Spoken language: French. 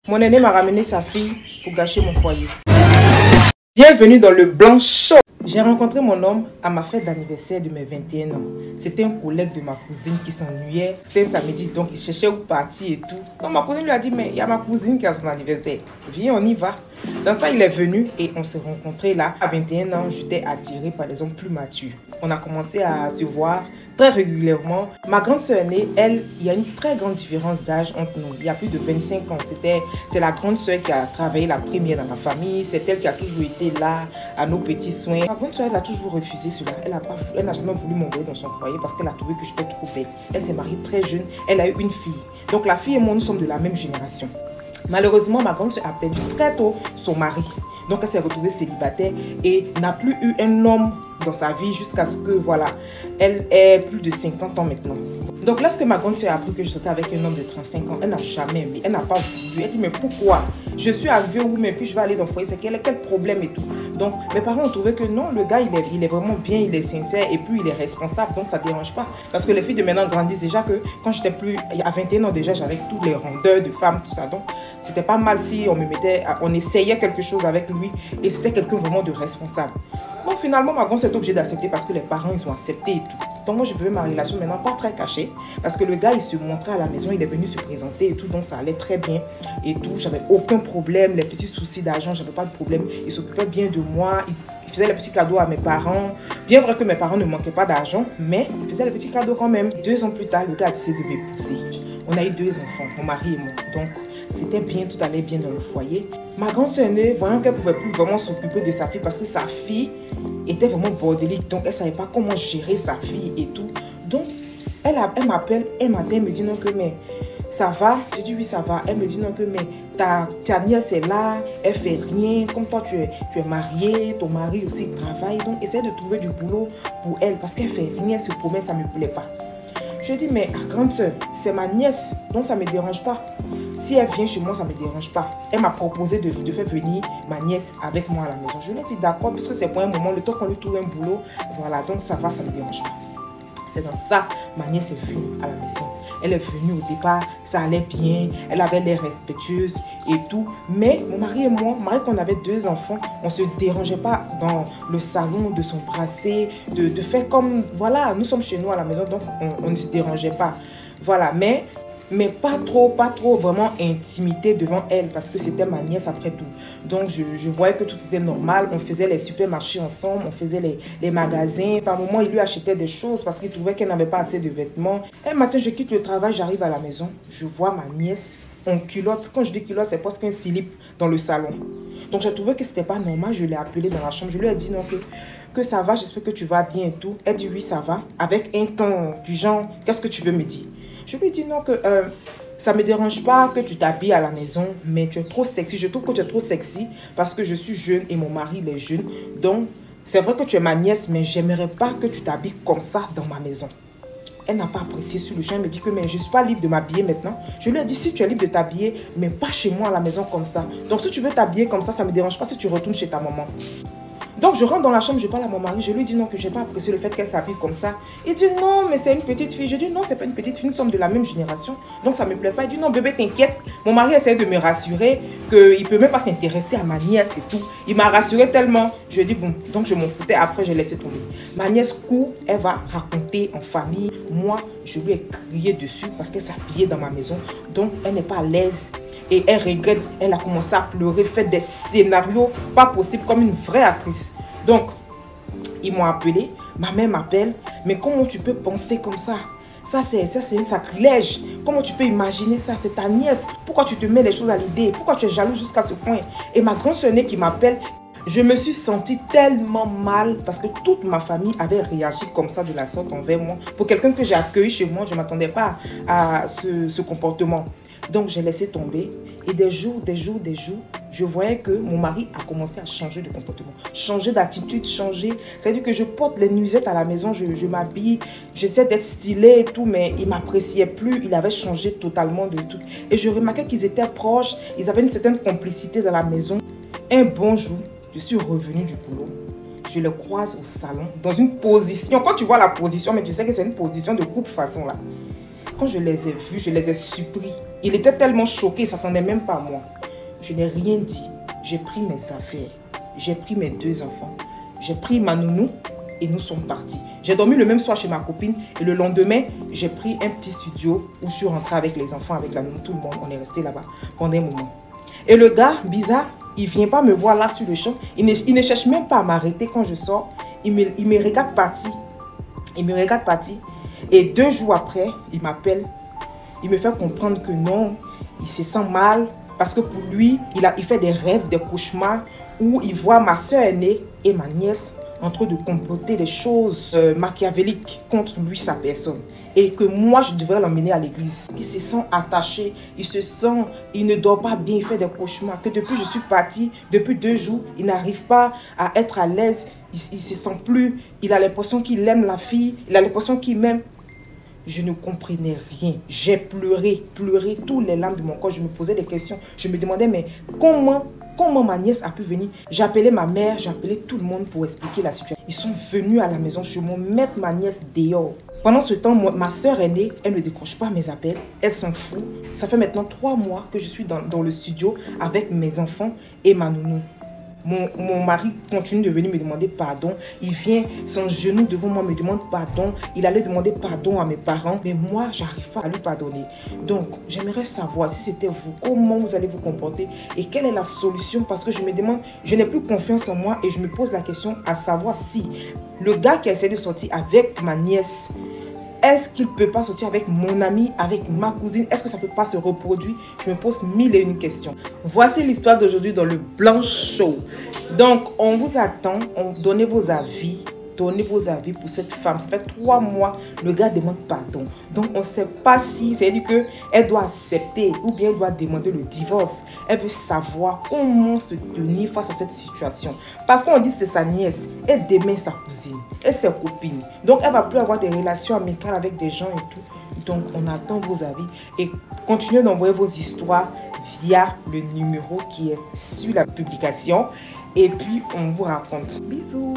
Mon aîné m'a ramené sa fille pour gâcher mon foyer. Bienvenue dans le blanc chaud. J'ai rencontré mon homme à ma fête d'anniversaire de mes 21 ans. C'était un collègue de ma cousine qui s'ennuyait. C'était un samedi, donc il cherchait où partir et tout. Donc ma cousine lui a dit, mais il y a ma cousine qui a son anniversaire. Viens, on y va. Dans ça, il est venu et on s'est rencontrés là. À 21 ans, j'étais attirée par des hommes plus matures. On a commencé à se voir très régulièrement. Ma grande sœur aînée, elle, il y a une très grande différence d'âge entre nous. Il y a plus de 25 ans. C'est la grande sœur qui a travaillé la première dans la famille. C'est elle qui a toujours été là à nos petits soins. Ma grande sœur, elle a toujours refusé cela. Elle n'a jamais voulu m'envoyer dans son foyer parce qu'elle a trouvé que j'étais trop belle. Elle s'est mariée très jeune. Elle a eu une fille. Donc la fille et moi, nous sommes de la même génération. Malheureusement, ma grande sœur a perdu très tôt son mari. Donc elle s'est retrouvée célibataire et n'a plus eu un homme dans sa vie jusqu'à ce que, voilà, elle ait plus de 50 ans maintenant. Donc lorsque ma grande sœur a appris que je sortais avec un homme de 35 ans, elle n'a jamais aimé, elle n'a pas voulu. Elle dit, mais pourquoi? Je suis arrivée où, mais puis je vais aller dans le foyer, c'est quel problème et tout. Donc mes parents ont trouvé que non, le gars, il est vraiment bien, il est sincère et puis il est responsable, donc ça ne dérange pas. Parce que les filles de maintenant grandissent déjà que quand j'étais à 21 ans déjà, j'avais toutes les rondeurs de femmes, tout ça. Donc c'était pas mal si on essayait quelque chose avec lui et c'était quelqu'un vraiment de responsable. Donc finalement, ma grande s'est obligée d'accepter parce que les parents, ils ont accepté et tout. Donc moi, je vivais ma relation maintenant pas très cachée parce que le gars, il se montrait à la maison, il est venu se présenter et tout. Donc ça allait très bien et tout. J'avais aucun problème. Les petits soucis d'argent, j'avais pas de problème. Il s'occupait bien de moi. Il faisait les petits cadeaux à mes parents. Bien vrai que mes parents ne manquaient pas d'argent, mais il faisait les petits cadeaux quand même. 2 ans plus tard, le gars a décidé de m'épouser. On a eu 2 enfants, mon mari et moi. Donc c'était bien, tout allait bien dans le foyer. Ma grande sœur aînée, voyant qu'elle ne pouvait plus vraiment s'occuper de sa fille parce que sa fille était vraiment bordélique. Donc, elle ne savait pas comment gérer sa fille et tout. Donc, elle m'appelle un matin, elle me dit non que mais ça va. J'ai dit oui, ça va. Elle me dit non que mais ta nièce est là, elle fait rien. Comme toi, tu es mariée, ton mari aussi travaille. Donc, essaie de trouver du boulot pour elle parce qu'elle fait rien, elle se promet, ça ne me plaît pas. Je dis, mais grande soeur, c'est ma nièce, donc ça ne me dérange pas. Si elle vient chez moi, ça ne me dérange pas. Elle m'a proposé de faire venir ma nièce avec moi à la maison. Je lui ai dit d'accord, parce que c'est pour un moment, le temps qu'on lui trouve un boulot, voilà, donc ça va, ça ne me dérange pas. C'est dans ça, ma nièce est venue à la maison. Elle est venue au départ, ça allait bien, elle avait l'air respectueuse et tout. Mais mon mari et moi, malgré qu'on avait 2 enfants, on ne se dérangeait pas dans le salon de s'embrasser, de faire comme, voilà, nous sommes chez nous à la maison, donc on ne se dérangeait pas. Voilà, mais pas trop vraiment intimité devant elle parce que c'était ma nièce après tout. Donc je voyais que tout était normal. On faisait les supermarchés ensemble, on faisait les magasins. Par moments, il lui achetait des choses parce qu'il trouvait qu'elle n'avait pas assez de vêtements. Un matin, je quitte le travail, j'arrive à la maison, je vois ma nièce en culotte. Quand je dis culotte, c'est presque un slip dans le salon. Donc j'ai trouvé que c'était pas normal, je l'ai appelée dans la chambre, je lui ai dit non que ça va, j'espère que tu vas bien et tout. Elle dit oui, ça va, avec un ton du genre, qu'est-ce que tu veux me dire? Je lui dis non que ça ne me dérange pas que tu t'habilles à la maison, mais tu es trop sexy. Je trouve que tu es trop sexy parce que je suis jeune et mon mari il est jeune. Donc, c'est vrai que tu es ma nièce, mais j'aimerais pas que tu t'habilles comme ça dans ma maison. Elle n'a pas apprécié sur le champ. Elle me dit que mais je ne suis pas libre de m'habiller maintenant. Je lui ai dit si tu es libre de t'habiller, mais pas chez moi à la maison comme ça. Donc, si tu veux t'habiller comme ça ne me dérange pas si tu retournes chez ta maman. Donc je rentre dans la chambre, je parle à mon mari, je lui dis non que je n'ai pas apprécié le fait qu'elle s'habille comme ça. Il dit non mais c'est une petite fille. Je dis non c'est pas une petite fille, nous sommes de la même génération. Donc ça ne me plaît pas. Il dit non bébé t'inquiète. Mon mari essaie de me rassurer qu'il ne peut même pas s'intéresser à ma nièce et tout. Il m'a rassuré tellement. Je lui ai dit bon, donc je m'en foutais, après j'ai laissé tomber. Ma nièce court, elle va raconter en famille. Moi je lui ai crié dessus parce qu'elle s'habillait dans ma maison. Donc elle n'est pas à l'aise. Et elle regrette, elle a commencé à pleurer, fait des scénarios pas possibles comme une vraie actrice. Donc, ils m'ont appelé, ma mère m'appelle, mais comment tu peux penser comme ça? Ça c'est un sacrilège. Comment tu peux imaginer ça? C'est ta nièce. Pourquoi tu te mets les choses à l'idée? Pourquoi tu es jaloux jusqu'à ce point? Et ma grande sœur qui m'appelle, je me suis sentie tellement mal parce que toute ma famille avait réagi comme ça de la sorte envers moi. Pour quelqu'un que j'ai accueilli chez moi, je ne m'attendais pas à ce comportement. Donc, j'ai laissé tomber et des jours, je voyais que mon mari a commencé à changer de comportement, changer d'attitude, changer. C'est-à-dire que je porte les nuisettes à la maison, je m'habille, j'essaie d'être stylée et tout, mais il ne m'appréciait plus, il avait changé totalement de tout. Et je remarquais qu'ils étaient proches, ils avaient une certaine complicité dans la maison. Un bon jour, je suis revenue du boulot. Je le croise au salon, dans une position. Quand tu vois la position, mais tu sais que c'est une position de coupe façon là. Quand je les ai vus, je les ai surpris. Il était tellement choqué, il ne s'attendait même pas à moi. Je n'ai rien dit. J'ai pris mes affaires. J'ai pris mes 2 enfants. J'ai pris ma nounou et nous sommes partis. J'ai dormi le même soir chez ma copine et le lendemain, j'ai pris un petit studio où je suis rentrée avec les enfants, avec la nounou, tout le monde. On est resté là-bas pendant un moment. Et le gars, bizarre, il ne vient pas me voir là sur le champ. Il ne cherche même pas à m'arrêter quand je sors. Il me regarde partir. Il me regarde partir. Et 2 jours après, il m'appelle. Il me fait comprendre que non, il se sent mal. Parce que pour lui, il fait des rêves, des cauchemars où il voit ma soeur aînée et ma nièce en train de comploter des choses machiavéliques contre lui, sa personne. Et que moi, je devrais l'emmener à l'église. Il se sent attaché, il ne dort pas bien, il fait des cauchemars. Que depuis que je suis partie, depuis 2 jours, il n'arrive pas à être à l'aise. Il ne se sent plus, il a l'impression qu'il aime la fille, il a l'impression qu'il m'aime. Je ne comprenais rien. J'ai pleuré tous les larmes de mon corps. Je me posais des questions. Je me demandais, mais comment ma nièce a pu venir? J'appelais ma mère, j'appelais tout le monde pour expliquer la situation. Ils sont venus à la maison chez moi mettre ma nièce dehors. Pendant ce temps, ma soeur aînée, elle ne décroche pas mes appels. Elle s'en fout. Ça fait maintenant 3 mois que je suis dans le studio avec mes enfants et ma nounou. Mon mari continue de venir me demander pardon. Il vient, son genou devant moi me demande pardon. Il allait demander pardon à mes parents. Mais moi, j'arrive pas à lui pardonner. Donc, j'aimerais savoir si c'était vous, comment vous allez vous comporter et quelle est la solution. Parce que je me demande, je n'ai plus confiance en moi et je me pose la question à savoir si le gars qui essaie de sortir avec ma nièce, est-ce qu'il ne peut pas sortir avec mon ami, avec ma cousine? Est-ce que ça ne peut pas se reproduire? Je me pose 1001 questions. Voici l'histoire d'aujourd'hui dans le Blanc Show. Donc, on vous attend. Donnez vos avis. Donnez vos avis pour cette femme. Ça fait 3 mois, le gars demande pardon. Donc, on ne sait pas si, c'est-à-dire qu'elle doit accepter ou bien elle doit demander le divorce. Elle veut savoir comment se tenir face à cette situation. Parce qu'on dit que c'est sa nièce, elle dément sa cousine, et ses copines. Donc, elle ne va plus avoir des relations amicales avec des gens et tout. Donc, on attend vos avis et continuez d'envoyer vos histoires via le numéro qui est sur la publication. Et puis, on vous raconte. Bisous!